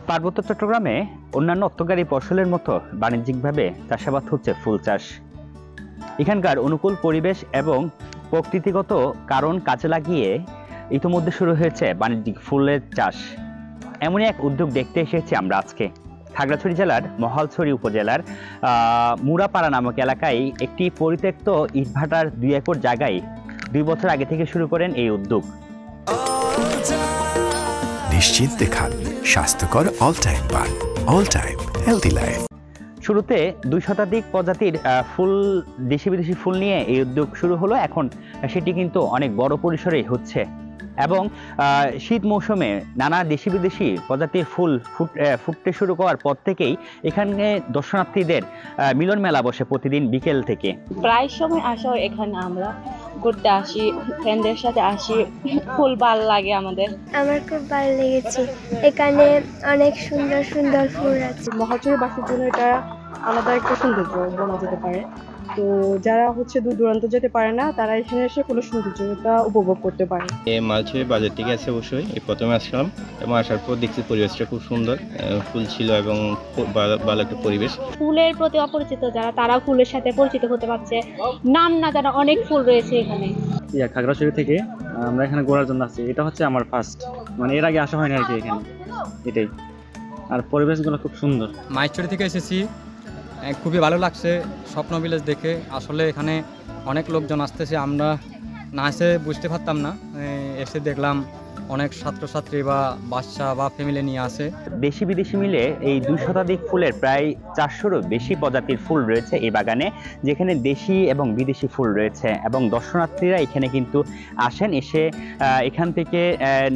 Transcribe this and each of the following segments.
পার্বত্য চট্টগ্রামে অন্যান্য অর্থকরী ফসলের মতো বাণিজ্যিকভাবে চাষাবাদ হচ্ছে ফুল চাষ। এখানকার অনুকূল পরিবেশ এবং প্রকৃতিগত কারণ কাজে লাগিয়ে ইতিমধ্যে শুরু হয়েছে বাণিজ্যিক ফুলের চাষ। এমনই এক উদ্যোগ দেখতে এসেছি আমরা আজকে খাগড়াছড়ি জেলার মহালছড়ি উপজেলার মুরাপাড়া নামক এলাকায় একটি পরিত্যক্ত ইটভাটার 2 একর জায়গায় 2 বছর আগে থেকে শুরু করেন এই উদ্যোগ। নিশ্চিন্তে খান স্বাস্থ্যকর অল টাইম পান, অল টাইম হেলদি লাইফ। শুরুতে 2 শতাধিক প্রজাতির ফুল, দেশি বিদেশি ফুল নিয়ে এই উদ্যোগ শুরু হলো। এখন সেটি কিন্তু অনেক বড় পরিসরে হচ্ছে এবং শীত মৌসুমে নানা দেশি বিদেশি প্রজাতির ফুল ফুটতে শুরু করার পর থেকেই এখানে দর্শনার্থীদের মিলন মেলা বসে প্রতিদিন বিকেল থেকে। প্রায় সময় আসা হয় এখানে, আমরা ঘুরতে আসি, ফ্রেন্ডদের সাথে আসি, ফুল ভালো লাগে আমাদের। আমার খুব ভালো লেগেছে, এখানে অনেক সুন্দর সুন্দর ফুল আছে। মহালছড়িবাসীর জন্য এটা আলাদা একটা সৌন্দর্য বলা যেতে পারে। তো যারা দূর দূরান্ত যেতে পারে না, তারা এখানে এসে কোনো সৌন্দর্যতা উপভোগ করতে পারে। এই মহালছড়ি বাজার থেকে আছে অবশ্যই এই প্রথমে আসলাম এবং আসার পর দেখছি পরিবেশটা খুব সুন্দর, ফুল ছিল এবং ভালো একটা পরিবেশ। ফুলের প্রতি অপরিচিত যারা, তারা ফুলের সাথে পরিচিত হতে পারছে। নাম না জানা অনেক ফুল রয়েছে এখানে। খাগড়াছড়ি থেকে আমরা এখানে ঘোরার জন্য আসছি। এটা হচ্ছে আমার ফার্স্ট, মানে এর আগে আসা হয়নি আর কি এখানে, এটাই। আর পরিবেশগুলো খুব সুন্দর। মাইচড়ি থেকে এসেছি, খুবই ভালো লাগছে স্বপ্ন ভিলেজ দেখে। আসলে এখানে অনেক লোকজন আসতেছে, আমরা না এসে বুঝতে পারতাম না, এসে দেখলাম অনেক ছাত্রছাত্রী বা বাচ্চা বা ফ্যামিলি নিয়ে আসে। দেশি বিদেশি মিলে এই 2 শতাধিক ফুলের প্রায় 400-রও বেশি প্রজাতির ফুল রয়েছে এই বাগানে, যেখানে দেশি এবং বিদেশি ফুল রয়েছে এবং দর্শনার্থীরা এখানে কিন্তু আসেন, এসে এখান থেকে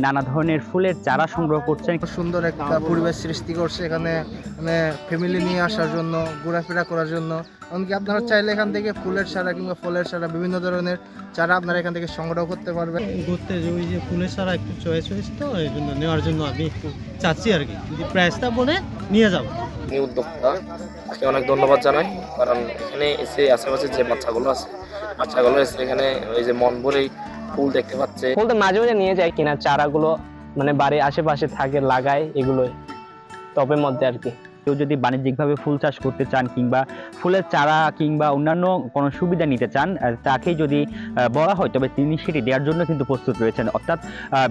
নানা ধরনের ফুলের চারা সংগ্রহ করছেন। সুন্দর একটা পরিবেশ সৃষ্টি করছে এখানে, মানে ফ্যামিলি নিয়ে আসার জন্য, ঘোরাফেরা করার জন্য। এমনকি আপনারা চাইলে এখান থেকে ফুলের চারা কিংবা ফলের চারা, বিভিন্ন ধরনের চারা আপনারা এখান থেকে সংগ্রহ করতে পারবেন। ঘুরতে যে ওই যে ফুলের চারা একটু চয়েস হয়েছে, তো এই জন্য নেওয়ার জন্য আমি একটু চাচ্ছি আর কি, যদি প্রাইসটা বলে নিয়ে যাবো। এই উদ্যোক্তা অনেক ধন্যবাদ জানাই, কারণ এখানে এসে আশেপাশে যে বাচ্চাগুলো এসে এখানে ওই যে মন ভরেই ফুল দেখতে পাচ্ছে। ফুল তো মাঝে মাঝে নিয়ে যায় কিনা, চারাগুলো মানে বাড়ির আশেপাশে থাকে, লাগায় এগুলোই টবের মধ্যে আর কি। কেউ যদি বাণিজ্যিকভাবে ফুল চাষ করতে চান কিংবা ফুলের চারা কিংবা অন্যান্য কোনো সুবিধা নিতে চান, তাকেই যদি বলা হয় তবে তিনি সেটি দেওয়ার জন্য কিন্তু প্রস্তুত রয়েছেন। অর্থাৎ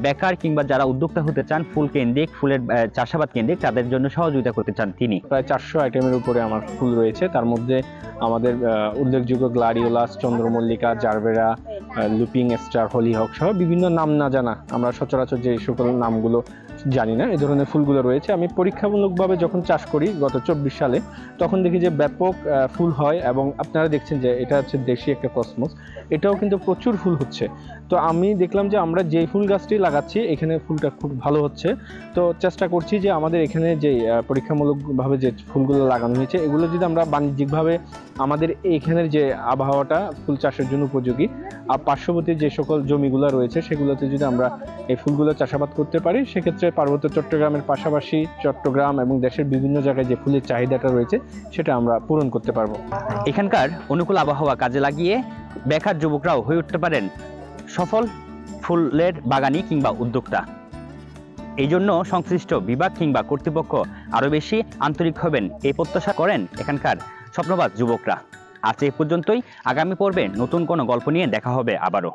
বেকার কিংবা যারা উদ্যোক্তা হতে চান ফুল কেন্দ্রিক, ফুলের চাষাবাদ কেন্দ্রিক, তাদের জন্য সহযোগিতা করতে চান তিনি। প্রায় 400 আইটেমের উপরে আমার ফুল রয়েছে। তার মধ্যে আমাদের উল্লেখযোগ্য গ্লাডিওলাস, চন্দ্রমল্লিকা, জারবেরা, লুপিং স্টার, হলিহক সহ বিভিন্ন নাম না জানা, আমরা সচরাচর যে সকল নামগুলো জানি না, এই ধরনের ফুলগুলো রয়েছে। আমি পরীক্ষামূলকভাবে যখন চাষ করি গত 24 সালে, তখন দেখি যে ব্যাপক ফুল হয় এবং আপনারা দেখছেন যে এটা হচ্ছে দেশি একটা কসমস, এটাও কিন্তু প্রচুর ফুল হচ্ছে। তো আমি দেখলাম যে আমরা যে ফুল গাছটি লাগাচ্ছি এখানে ফুলটা খুব ভালো হচ্ছে। তো চেষ্টা করছি যে আমাদের এখানে যে পরীক্ষামূলকভাবে যে ফুলগুলো লাগানো হয়েছে, এগুলো যদি আমরা বাণিজ্যিকভাবে আমাদের এখানের যে আবহাওয়াটা ফুল চাষের জন্য উপযোগী, আর পার্শ্ববর্তী যে সকল জমিগুলো রয়েছে সেগুলোতে যদি আমরা এই ফুলগুলো চাষাবাদ করতে পারি, সেক্ষেত্রে পার্বত্য চট্টগ্রামের পাশাপাশি চট্টগ্রাম এবং দেশের বিভিন্ন জায়গায় যে ফুলের চাহিদাটা রয়েছে সেটা আমরা পূরণ করতে পারবো। এখানকার অনুকূল আবহাওয়া কাজে লাগিয়ে বেকার যুবকরাও হয়ে উঠতে পারেন সফল ফুলের বাগানি কিংবা উদ্যোক্তা। এই জন্য সংশ্লিষ্ট বিভাগ কিংবা কর্তৃপক্ষ আরও বেশি আন্তরিক হবেন এই প্রত্যাশা করেন এখানকার স্বপ্নবাজ যুবকরা। আজ এই পর্যন্তই। আগামী পর্বে নতুন কোনো গল্প নিয়ে দেখা হবে আবারও।